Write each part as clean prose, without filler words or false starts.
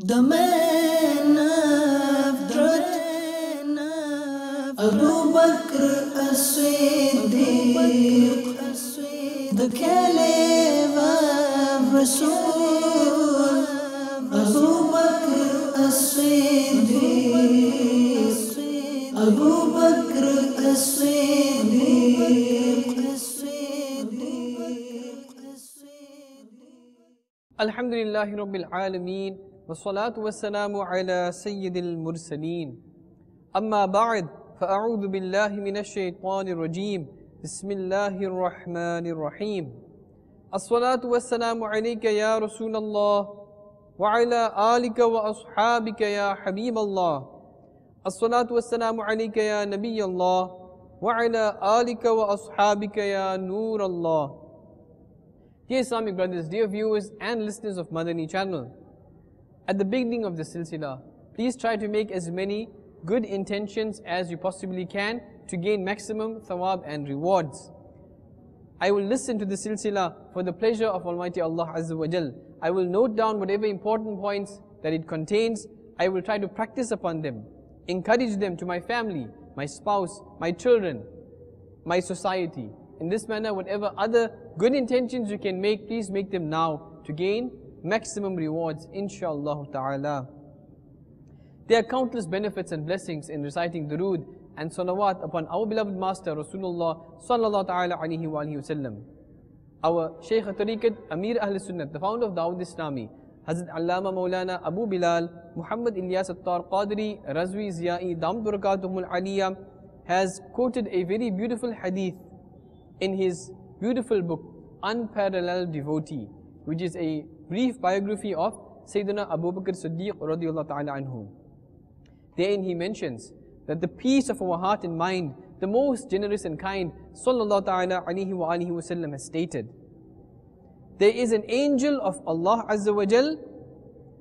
The man of truth, Abu Bakr as-Siddiq, the Caliph of Rasul. Abu Bakr as-Siddiq, Abu Bakr as-Siddiq. Alhamdulillahi Rabbil Alameen, wassalatu wassalamu ala Sayyidil Mursaleen. Amma ba'd, fa'a'udhu billahi minash shaitanir rajeem. Bismillahir Rahmanir Rahim. As-salatu wassalamu alayka ya Rasulallah, wa ala alika wa ashabika ya Habiballah. As-salatu wassalamu alayka ya Nabiyallah, wa ala alika wa ashabika ya Noorallah. Dear Islamic brothers, dear viewers and listeners of Madani Channel, at the beginning of the silsila, please try to make as many good intentions as you possibly can to gain maximum thawab and rewards. I will listen to the silsila for the pleasure of Almighty Allah Azza wa Jal. I will note down whatever important points that it contains. I will try to practice upon them, encourage them to my family, my spouse, my children, my society. In this manner, whatever other good intentions you can make, please make them now to gain maximum rewards, inshallah ta'ala. There are countless benefits and blessings in reciting durood and salawat upon our beloved Master Rasulullah sallallahu ta'ala alayhi wa alihi wasallam. Our Shaykh Tariqat, Amir Ahl Sunnah, the founder of Dawud Islami, Hazrat Allama Maulana Abu Bilal, Muhammad Ilyas Attar Qadri, Razwi Ziyai, Damd Barakatuhumul Aliyah, has quoted a very beautiful hadith in his beautiful book, Unparalleled Devotee, which is a brief biography of Sayyidina Abu Bakr as-Siddiq radiyallahu ta'ala anhu. Therein he mentions that the peace of our heart and mind, the most generous and kind, sallallahu ta'ala alayhi wa alihi wasallam, has stated, there is an angel of Allah Azza wa Jal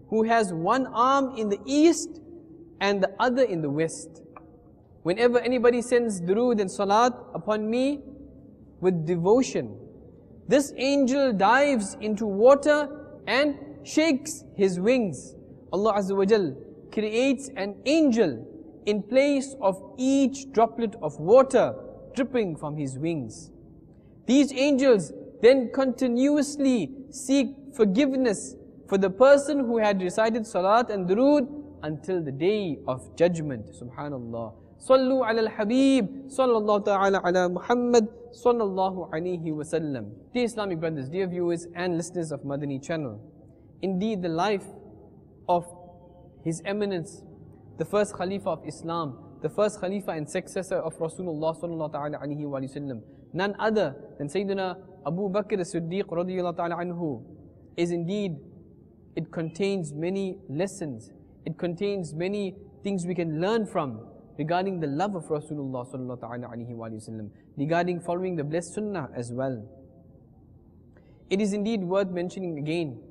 who has one arm in the east and the other in the west. Whenever anybody sends durood and salat upon me with devotion, this angel dives into water and shakes his wings. Allah Azza wa Jal creates an angel in place of each droplet of water dripping from his wings. These angels then continuously seek forgiveness for the person who had recited salat and durood until the day of judgment. Subhanallah. Sallu ala al-Habib, sallallahu ta'ala ala Muhammad, sallallahu alayhi wa sallam. Dear Islamic brothers, dear viewers and listeners of Madani Channel, indeed the life of His Eminence, the first Khalifa of Islam, the first Khalifa and successor of Rasulullah sallallahu ta'ala alayhi wa sallam, none other than Sayyidina Abu Bakr as-Siddiq radiyallahu ta'ala anhu, is indeed, it contains many lessons, it contains many things we can learn from regarding the love of Rasulullah sallallahu ta'ala alayhi wa sallam, regarding following the blessed Sunnah as well. It is indeed worth mentioning again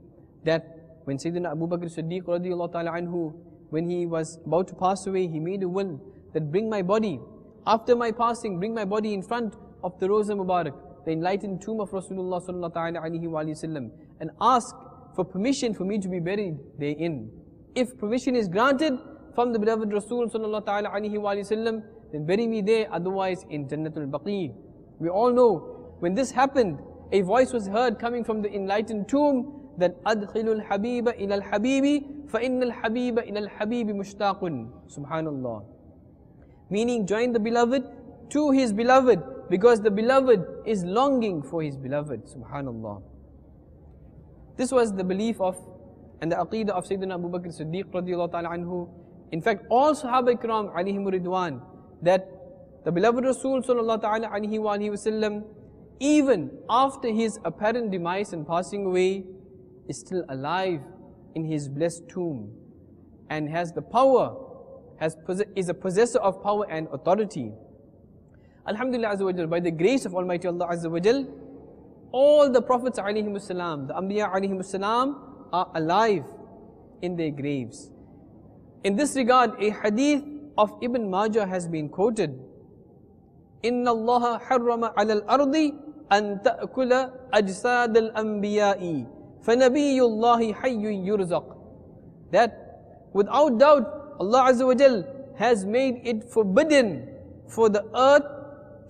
that when Sayyidina Abu Bakr as-Siddiq radiyallahu ta'ala anhu, when he was about to pass away, he made a will that bring my body, after my passing, bring my body in front of the Roza Mubarak, the enlightened tomb of Rasulullah sallallahu ta'ala alayhi wa sallam, and ask for permission for me to be buried therein. If permission is granted from the beloved Rasul sallallahu ta'ala alayhi wa sallam, then bury me there, otherwise in Jannatul Baqi. We all know, when this happened, a voice was heard coming from the enlightened tomb that أَدْخِلُ الْحَبِيبَ إِلَى الْحَبِيبِ فَإِنَّ الْحَبِيبَ إِلَى الْحَبِيبِ مُشْتَاقٌ. Subhanallah. Meaning, join the beloved to his beloved, because the beloved is longing for his beloved. Subhanallah. This was the belief of and the aqeedah of Sayyidina Abu Bakr as-Siddiq radiyallahu ta'ala anhu. In fact, all Sahaba-e-Kiram alayhim ridwan, that the beloved Rasul sallallahu ta'ala alayhi wa sallam, even after his apparent demise and passing away, is still alive in his blessed tomb and has the power, is a possessor of power and authority. Alhamdulillah Azza wa Jal, by the grace of Almighty Allah Azza wa Jal, all the Prophets alayhim as-salam, the Anbiya alayhim as-salam, are alive in their graves. In this regard, a hadith of Ibn Majah has been quoted. إِنَّ اللَّهَ حَرَّمَ عَلَى الْأَرْضِ أَن تَأْكُلَ أَجْسَادَ الْأَنْبِيَاءِ فَنَبِيُّ اللَّهِ حَيٌّ يُرْزَقُ. that without doubt Allah Azza wa Jal has made it forbidden for the earth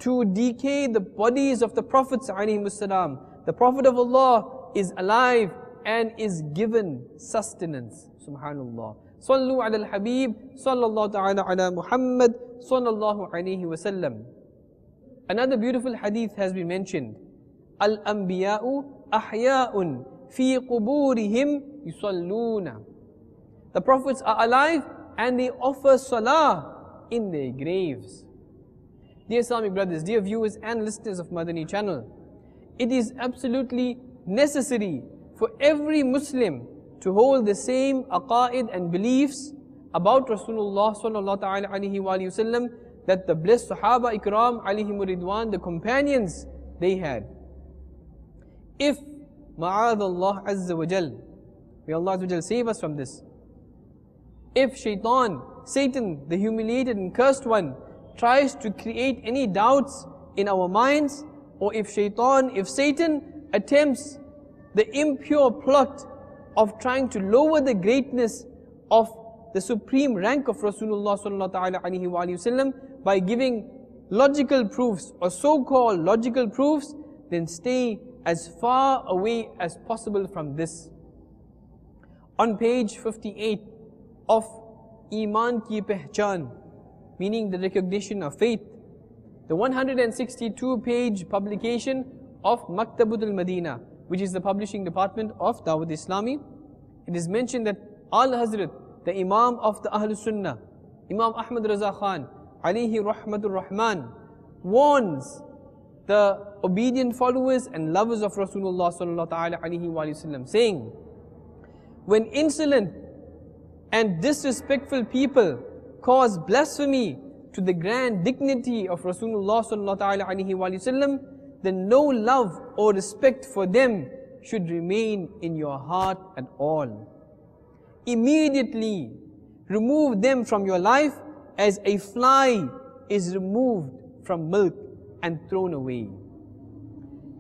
to decay the bodies of the Prophets ﷺ. The Prophet of Allah is alive and is given sustenance. Subhanallah. Sallu ala al-Habib, sallallahu ta'ala ala Muhammad, sallallahu alayhi wa sallam. Another beautiful hadith has been mentioned. Al-Anbiya'u ahya'un fi quburihim yusalluna. The Prophets are alive and they offer salah in their graves. Dear Islamic brothers, dear viewers and listeners of Madani Channel, it is absolutely necessary for every Muslim to hold the same aqaid and beliefs about Rasulullah sallallahu ta'ala alayhi wa sallam that the blessed Sahaba-e-Kiram alayhimu ridwan, the companions, they had. If ma'adallah azza wa jal, may Allah azza wa jal save us from this. If shaitan, Satan, the humiliated and cursed one, tries to create any doubts in our minds, or if Satan attempts the impure plot of trying to lower the greatness of the supreme rank of Rasulullah sallallahu alaihi wasallam by giving logical proofs or so-called logical proofs, then stay as far away as possible from this. On page 58 of Iman Ki Pehchan, meaning the recognition of faith, the 162-page publication of Maktabatul Madina, which is the publishing department of Dawat Islami, it is mentioned that Al-Hazrat, the Imam of the Ahlul Sunnah, Imam Ahmad Raza Khan, alayhi rahmatur rahman, warns the obedient followers and lovers of Rasulullah sallallahu alaihi wasallam, saying, when insolent and disrespectful people cause blasphemy to the grand dignity of Rasulullah sallallahu alaihi wasallam, then no love or respect for them should remain in your heart at all. Immediately remove them from your life as a fly is removed from milk and thrown away.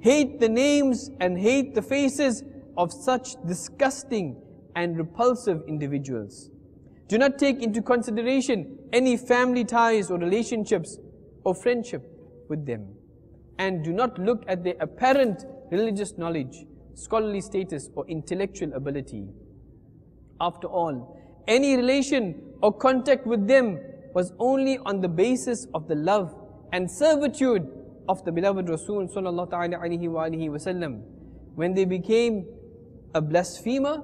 Hate the names and hate the faces of such disgusting and repulsive individuals. Do not take into consideration any family ties or relationships or friendship with them. And do not look at their apparent religious knowledge, scholarly status or intellectual ability. After all, any relation or contact with them was only on the basis of the love and servitude of the beloved Rasul sallallahu alaihi wasallam. When they became a blasphemer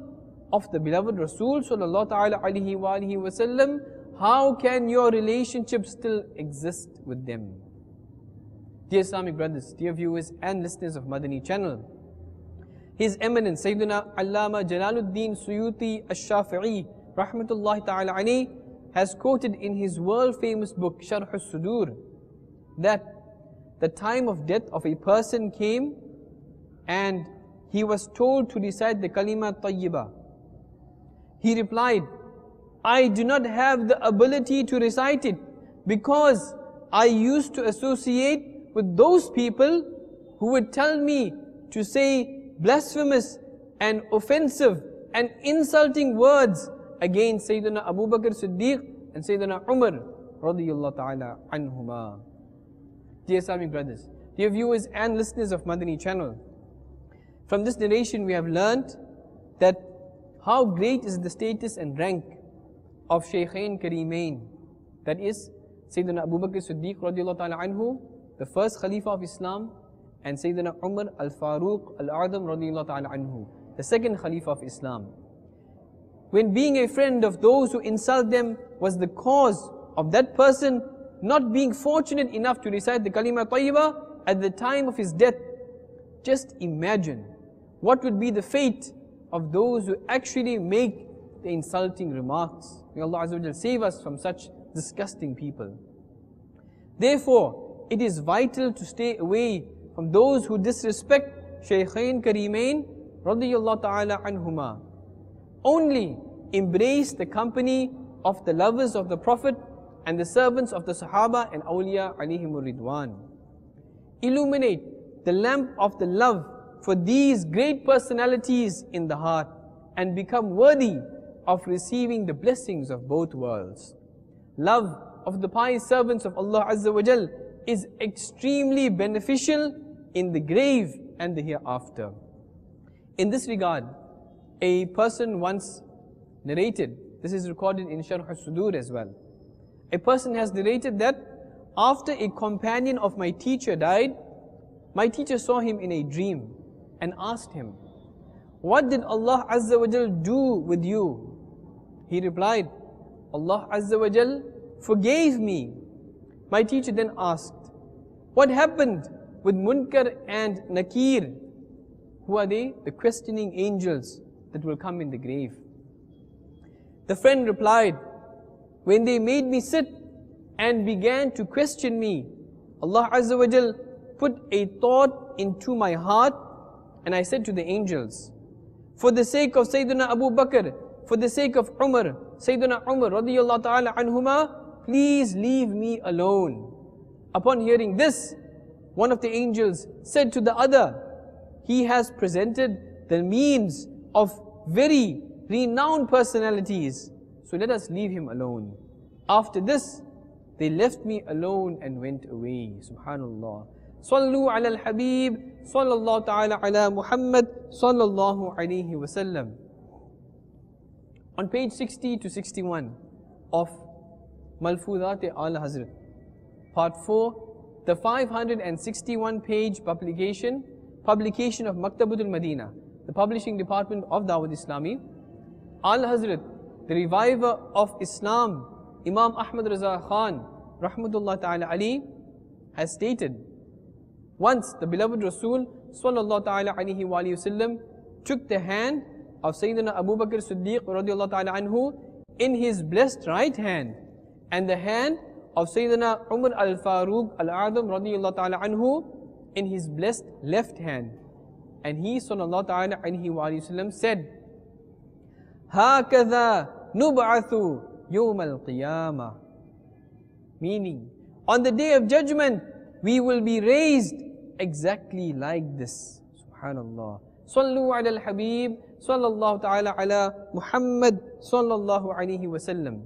of the beloved Rasul sallallahu alaihi wasallam, how can your relationship still exist with them? Dear Islamic brothers, dear viewers and listeners of Madani Channel, His Eminence Sayyidina Allama Jalaluddin Suyuti Ash-Shafi'i rahmatullahi ta'ala alayhi has quoted in his world famous book Sharh As-Sudur that the time of death of a person came and he was told to recite the kalima tayyibah. He replied, I do not have the ability to recite it because I used to associate with those people who would tell me to say blasphemous and offensive and insulting words against Sayyidina Abu Bakr Siddiq and Sayyidina Umar radiyallahu ta'ala anhuma. Dear Islamic brothers, dear viewers and listeners of Madani Channel, from this narration we have learnt that how great is the status and rank of Shaykhain Karimain, that is Sayyidina Abu Bakr Siddiq radiyallahu ta'ala anhu, the first Khalifa of Islam, and Sayyidina Umar al-Faruq al-A'zam radiyallahu ta'ala anhu, the second Khalifa of Islam. When being a friend of those who insult them was the cause of that person not being fortunate enough to recite the kalima tayyibah at the time of his death, just imagine what would be the fate of those who actually make the insulting remarks. May Allah Azza wa Jal save us from such disgusting people. Therefore, it is vital to stay away from those who disrespect Shaykhain Karimain radiyallahu ta'ala anhuma. Only embrace the company of the lovers of the Prophet and the servants of the Sahaba and Awliya alayhimur ridwan. Illuminate the lamp of the love for these great personalities in the heart and become worthy of receiving the blessings of both worlds. Love of the pious servants of Allah Azza wa Jal is extremely beneficial in the grave and the hereafter. In this regard, a person once narrated, this is recorded in Sharh al-Sudur as well. A person has narrated that after a companion of my teacher died, my teacher saw him in a dream and asked him, "What did Allah Azza wa Jal do with you?" He replied, "Allah Azza wa Jal forgave me." My teacher then asked, "What happened with Munkar and Nakir?" Who are they? The questioning angels that will come in the grave. The friend replied, "When they made me sit and began to question me, Allah Azza wa Jal put a thought into my heart, and I said to the angels, for the sake of Sayyidina Abu Bakar, for the sake of Umar, Sayyidina Umar radiyallahu ta'ala anhuma, please leave me alone." Upon hearing this, one of the angels said to the other, "He has presented the means of very renowned personalities, so let us leave him alone." After this, they left me alone and went away. Subhanallah. Sallu ala al-Habib, sallallahu ta'ala ala Muhammad, sallallahu alayhi wa sallam. On page 60 to 61 of Malfuzat al Hazrat, part 4, the 561 page publication of Maktabatul Madina, the publishing department of Dawud Islami, Al Hazrat, the reviver of Islam, Imam Ahmad Raza Khan, rahmatullah ta'ala ali, has stated, once the beloved Rasul sallallahu ta'ala alayhi wa sallam took the hand of Sayyidina Abu Bakr As-Siddiq radiallahu ta'ala anhu in his blessed right hand, and the hand of Sayyidina Umar al-Faruq al-A'zam radiallahu ta'ala anhu in his blessed left hand. And he sallallahu ta'ala alayhi wa sallam said, "Hakadha nub'athu yawm al-qiyamah." Meaning, on the day of judgment, we will be raised exactly like this. Subhanallah. Sallu ala al-Habib, sallallahu ta'ala ala Muhammad, sallallahu alayhi wa sallam.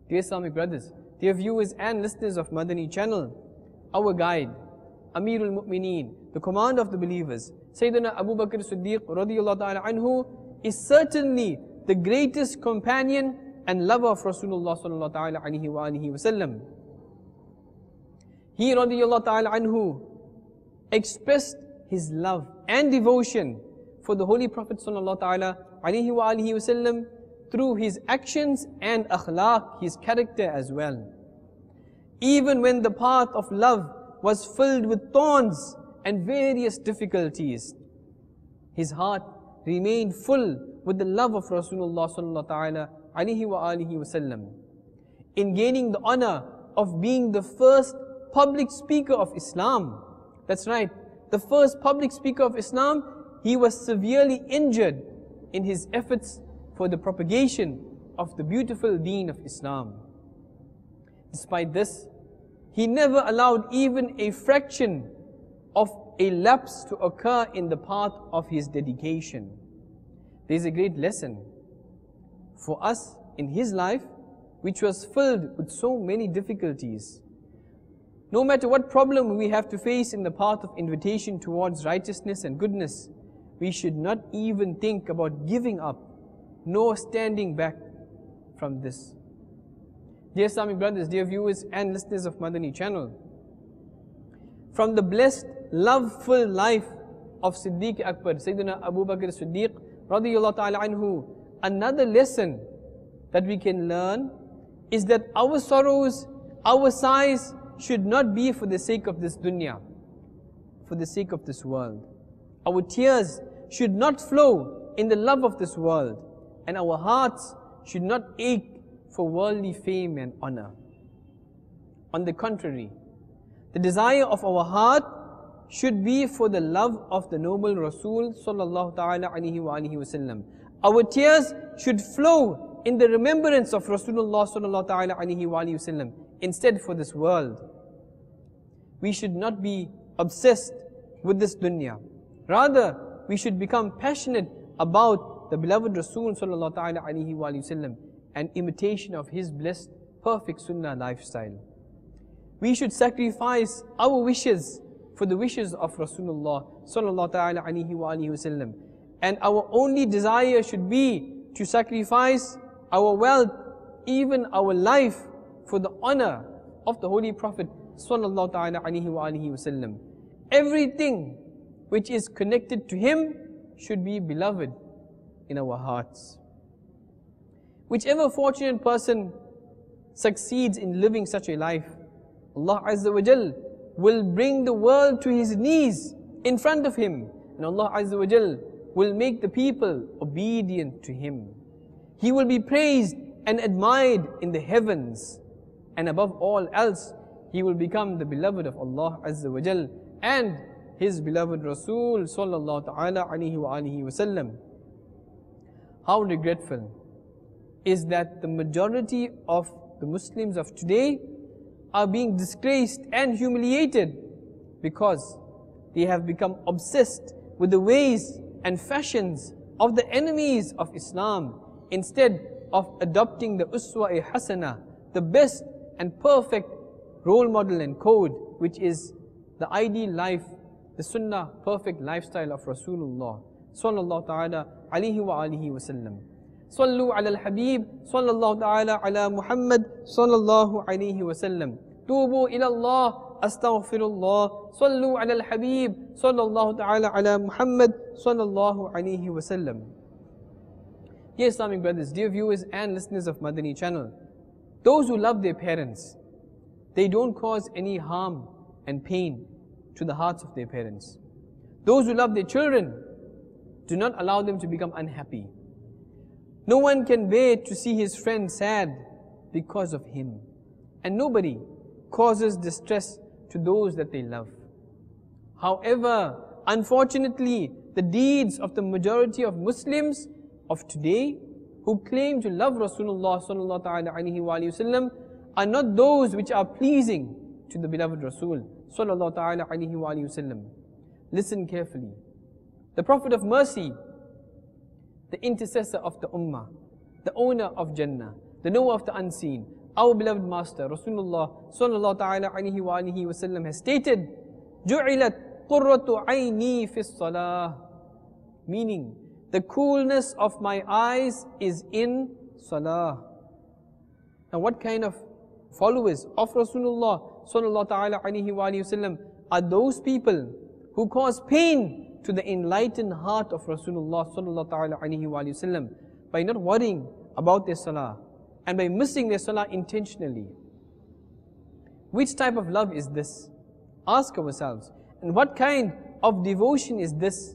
Dear Islamic brothers, dear viewers and listeners of Madani Channel, our guide, Amirul Mu'mineen, the commander of the believers, Sayyidina Abu Bakr As-Siddiq radiyallahu ta'ala anhu, is certainly the greatest companion and lover of Rasulullah sallallahu ta'ala alayhi wa alihi wa sallam. He radiyallahu ta'ala anhu expressed his love and devotion for the Holy Prophet sallallahu ta'ala alayhi wa alihi wa sallam through his actions and akhlaq, his character as well. Even when the path of love was filled with thorns and various difficulties, his heart remained full with the love of Rasulullah sallallahu ta'ala alayhi wa alihi wa sallam. In gaining the honor of being the first public speaker of Islam, that's right, the first public speaker of Islam, he was severely injured in his efforts for the propagation of the beautiful deen of Islam. Despite this, he never allowed even a fraction of a lapse to occur in the path of his dedication. There is a great lesson for us in his life, which was filled with so many difficulties. No matter what problem we have to face in the path of invitation towards righteousness and goodness, we should not even think about giving up, nor standing back from this. Dear Islamic brothers, dear viewers and listeners of Madani Channel, from the blessed, loveful life of Siddiq Akbar, Sayyidina Abu Bakr As-Siddiq radiyallahu ta'ala anhu, another lesson that we can learn is that our sorrows, our sighs should not be for the sake of this dunya, for the sake of this world. Our tears should not flow in the love of this world, and our hearts should not ache for worldly fame and honor. On the contrary, the desire of our heart should be for the love of the noble Rasul sallallahu ta'ala alayhi wa alihi wa sallam. Our tears should flow in the remembrance of Rasulullah sallallahu ta'ala alayhi wa alihi wa sallam, instead for this world. We should not be obsessed with this dunya. Rather, we should become passionate about the beloved Rasul sallallahu ta'ala alayhi wa sallam and imitation of his blessed, perfect Sunnah lifestyle. We should sacrifice our wishes for the wishes of Rasulullah sallallahu ta'ala alayhi wa sallam. And our only desire should be to sacrifice our wealth, even our life, for the honor of the Holy Prophet sallallahu ta'ala alayhi wa sallam. Everything which is connected to him should be beloved in our hearts. Whichever fortunate person succeeds in living such a life, Allah Azza wa Jal will bring the world to his knees in front of him, and Allah Azza wa Jal will make the people obedient to him. He will be praised and admired in the heavens, and above all else, he will become the beloved of Allah Azza wa Jal and his beloved Rasul sallallahu ta'ala alayhi wa sallam. How regretful is that the majority of the Muslims of today are being disgraced and humiliated because they have become obsessed with the ways and fashions of the enemies of Islam instead of adopting the uswa-e-hasana, the best and perfect role model and code, which is the ideal life, the Sunnah perfect lifestyle of Rasulullah sallallahu ta'ala alayhi wa sallam. Sallu ala al-Habib sallallahu ta'ala ala Muhammad sallallahu alayhi wa sallam. Tubu ila Allah astaghfirullah. Sallu ala al-Habib sallallahu ta'ala ala Muhammad sallallahu alayhi wa sallam. Dear Islamic brothers, dear viewers and listeners of Madani Channel, those who love their parents, they don't cause any harm and pain to the hearts of their parents. Those who love their children, do not allow them to become unhappy. No one can bear to see his friend sad because of him. And nobody causes distress to those that they love. However, unfortunately, the deeds of the majority of Muslims of today who claim to love Rasulullah sallallahu ta'ala alayhi wa sallam are not those which are pleasing to the beloved Rasul sallallahu ta'ala alayhi wa sallam. Listen carefully. The Prophet of Mercy, the intercessor of the Ummah, the owner of Jannah, the knower of the unseen, our beloved Master Rasulullah sallallahu ta'ala alayhi wa sallam has stated, جُعِلَتْ قُرَّةُ عَيْنِي فِي الصَّلَاةِ, meaning, the coolness of my eyes is in Salah. Now what kind of followers of Rasulullah sallallahu ta'ala alayhi wa sallam are those people who cause pain to the enlightened heart of Rasulullah sallallahu ta'ala alayhi wa sallam by not worrying about their salah and by missing their salah intentionally? Which type of love is this? Ask ourselves. And what kind of devotion is this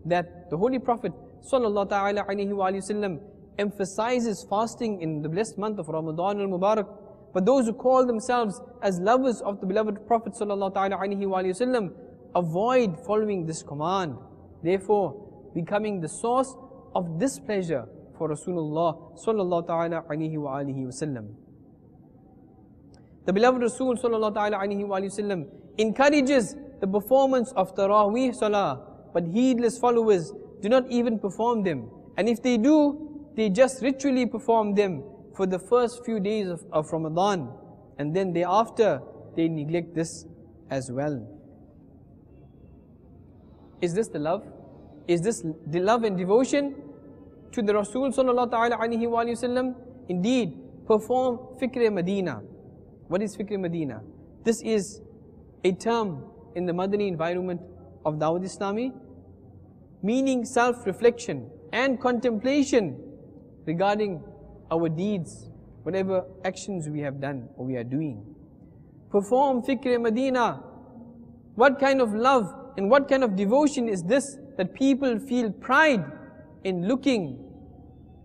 that the Holy Prophet sallallahu ta'ala alayhi wa sallam emphasizes fasting in the blessed month of Ramadan al-Mubarak? But those who call themselves as lovers of the beloved Prophet sallallahu ta'ala alayhi wa sallam avoid following this command, therefore becoming the source of displeasure for Rasulullah sallallahu ta'ala alayhi wa sallam. The beloved Rasul sallallahu ta'ala alayhi wa sallam encourages the performance of Taraweeh Salah, but heedless followers do not even perform them. And if they do, they just ritually perform them for the first few days of Ramadan, and then thereafter they neglect this as well. Is this the love? Is this the love and devotion to the Rasul sallallahu ta'ala alayhi wa sallam? Indeed, perform Fikr Medina. What is Fikr Medina? This is a term in the Madani environment of Dawud Islami, meaning self-reflection and contemplation regarding our deeds, whatever actions we have done or we are doing. Perform Fikr Medina. What kind of love and what kind of devotion is this that people feel pride in looking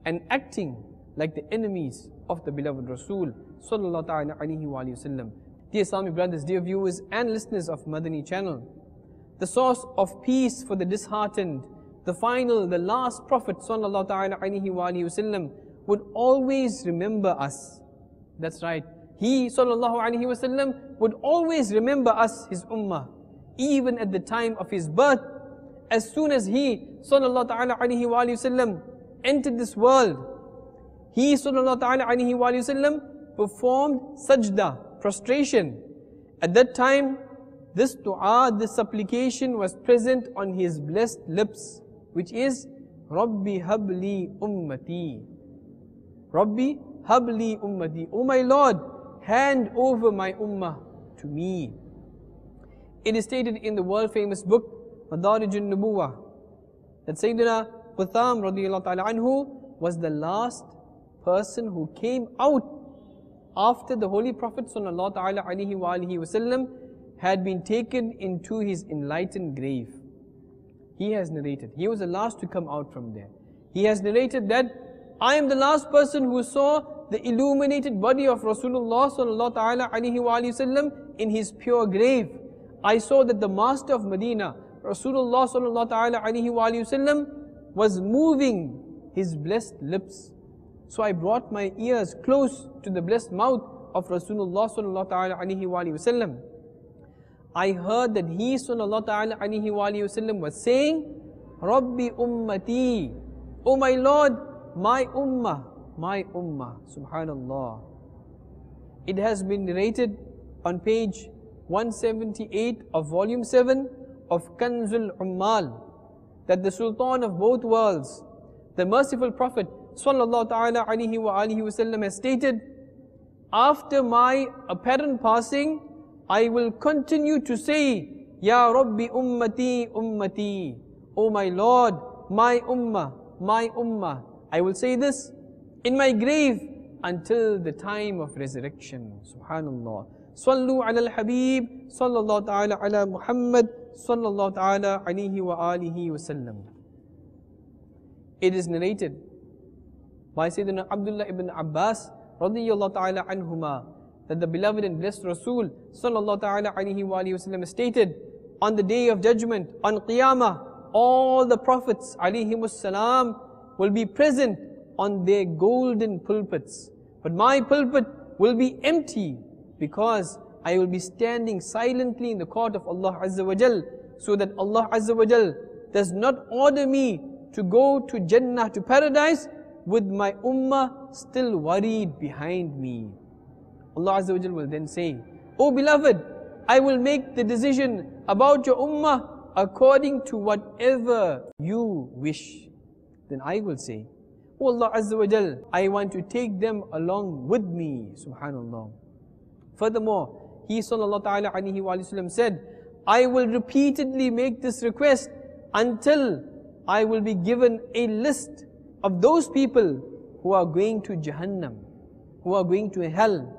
and acting like the enemies of the beloved Rasul sallallahu ta'ala alayhi wa sallam? Dear Islamic brothers, dear viewers and listeners of Madani Channel, the source of peace for the disheartened, the final, the last Prophet sallallahu ta'ala alayhi wa sallam would always remember us. That's right. He sallallahu alayhi wa sallam would always remember us, his ummah, even at the time of his birth. As soon as he sallallahu ta'ala alayhi wa sallam entered this world, he sallallahu ta'ala alayhi wa sallam performed sajda, prostration. At that time, this dua, this supplication was present on his blessed lips, which is Rabbi habli ummati. Rabbi habli ummati. O my Lord, hand over my ummah to me. It is stated in the world famous book Madani Channel that Sayyidina Utham radiyallahu ta'ala anhu was the last person who came out after the Holy Prophet sallallahu ta'ala alayhi wa alihi wasallam had been taken into his enlightened grave. He has narrated, he was the last to come out from there. He has narrated that I am the last person who saw the illuminated body of Rasulullah sallallahu ta'ala alayhi wa alihi wasallam in his pure grave. I saw that the Master of Medina, Rasulullah sallallahu ta'ala alayhi wa alihi wasallam, was moving his blessed lips. So I brought my ears close to the blessed mouth of Rasulullah sallallahu ta'ala alayhi wa alihi wasallam. I heard that he sallallahu ta'ala alayhi wa alihi wasallam was saying, Rabbi ummati, O my Lord, my ummah, subhanallah. It has been narrated on page 178 of volume 7 of Kanzul Ummal that the Sultan of both worlds, the merciful Prophet sallallahu ta'ala alayhi wa alihi wasallam has stated, after my apparent passing, I will continue to say, Ya Rabbi ummati ummati, O my Lord, my ummah. I will say this in my grave until the time of resurrection. Subhanallah. Sallu ala al-Habib, sallallahu ta'ala ala Muhammad, sallallahu ta'ala alayhi wa alihi wasallam. It is narrated by Sayyidina Abdullah ibn Abbas radiyallahu ta'ala anhuma that the beloved and blessed Rasul sallallahu ta'ala alayhi wa alihi wasallam stated, on the day of judgment, on Qiyamah, all the prophets alayhimus salam will be present on their golden pulpits. But my pulpit will be empty because I will be standing silently in the court of Allah Azza wa Jal, so that Allah Azza wa Jal does not order me to go to Jannah, to paradise, with my ummah still worried behind me. Allah Azza wa Jal will then say, O beloved, I will make the decision about your ummah according to whatever you wish. Then I will say, O Allah Azza wa Jal, I want to take them along with me. Subhanallah. Furthermore, he sallallahu ta'ala alayhi wa sallam said, I will repeatedly make this request until I will be given a list of those people who are going to Jahannam, who are going to hell.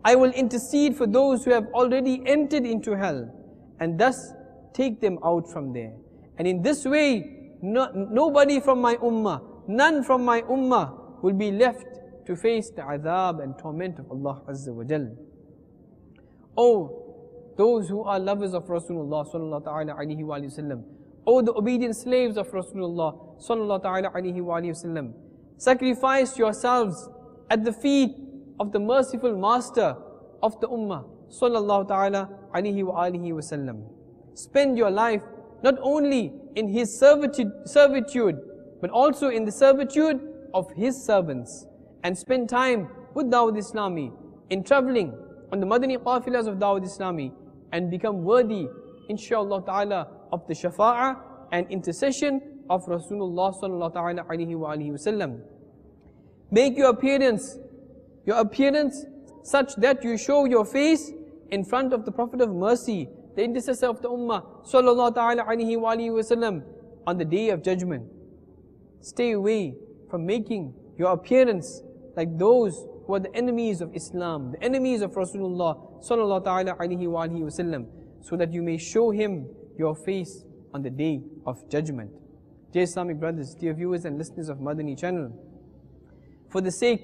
I will intercede for those who have already entered into hell and thus take them out from there. And in this way, nobody from my ummah, none from my ummah will be left to face the adhab and torment of Allah Azza wa Jal. Oh, those who are lovers of Rasulullah sallallahu ta'ala alayhi wa sallam, oh, the obedient slaves of Rasulullah sallallahu ta'ala alayhi wa sallam, sacrifice yourselves at the feet of the merciful master of the ummah sallallahu ta'ala alayhi wa sallam. Spend your life not only in his servitude, but also in the servitude of his servants, and spend time with Dawud Islami in traveling on the Madani qafilas of Dawud Islami, and become worthy, inshaAllah ta'ala, of the shafa'ah and intercession of Rasulullah sallallahu ta'ala alayhi wa sallam. Make your appearance such that you show your face in front of the Prophet of Mercy, the intercessor of the Ummah sallallahu ta'ala alayhi wa sallam, on the day of judgment. Stay away from making your appearance like those who are the enemies of Islam, the enemies of Rasulullah sallallahu ta'ala alayhi wa sallam, so that you may show him your face on the day of judgment. Dear Islamic brothers, dear viewers and listeners of Madani Channel, for the sake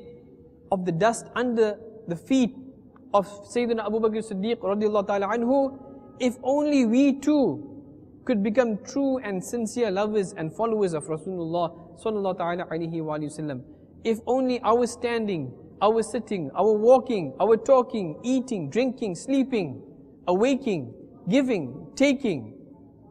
of the dust under the feet of Sayyidina Abu Bakr as-Siddiq radiyallahu ta'ala anhu, if only we too could become true and sincere lovers and followers of Rasulullah sallallahu ta'ala alayhi wa sallam, if only our standing, our sitting, our walking, our talking, eating, drinking, sleeping, awaking, giving, taking,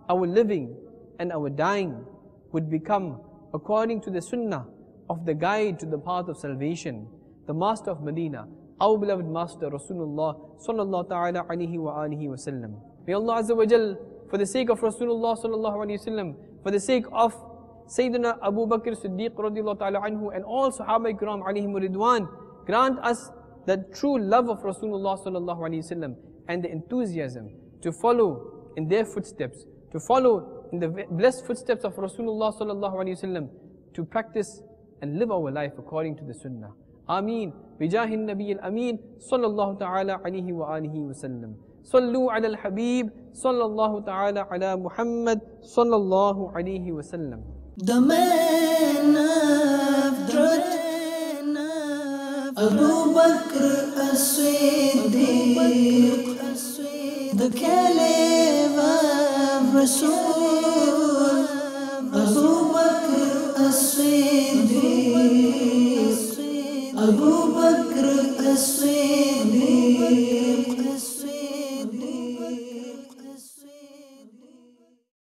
our living and our dying would become according to the Sunnah of the guide to the path of salvation, the Master of Medina, our beloved Master Rasulullah sallallahu ta'ala alayhi wa alihi wa sallam. May Allah Azza wa Jal, for the sake of Rasulullah sallallahu alayhi wa sallam, for the sake of Sayyidina Abu Bakr as-Siddiq radiallahu ta'ala anhu, and all Sahaba-e-Kiram alayhim ridwan, grant us the true love of Rasulullah sallallahu alayhi wa sallam and the enthusiasm to follow in their footsteps, to follow in the blessed footsteps of Rasulullah sallallahu alayhi wa sallam, to practice and live our life according to the Sunnah. Ameen. Bijahin Nabi al-Ameen sallallahu ta'ala alayhi wa alihi wa sallam. Sallu ala al-Habib sallallahu ta'ala ala Muhammad sallallahu alayhi wa sallam. The man of truth, Abu Bakr as-Siddiq, the Caliph of Rasul, Abu Bakr as-Siddiq, Abu Bakr as-Siddiq.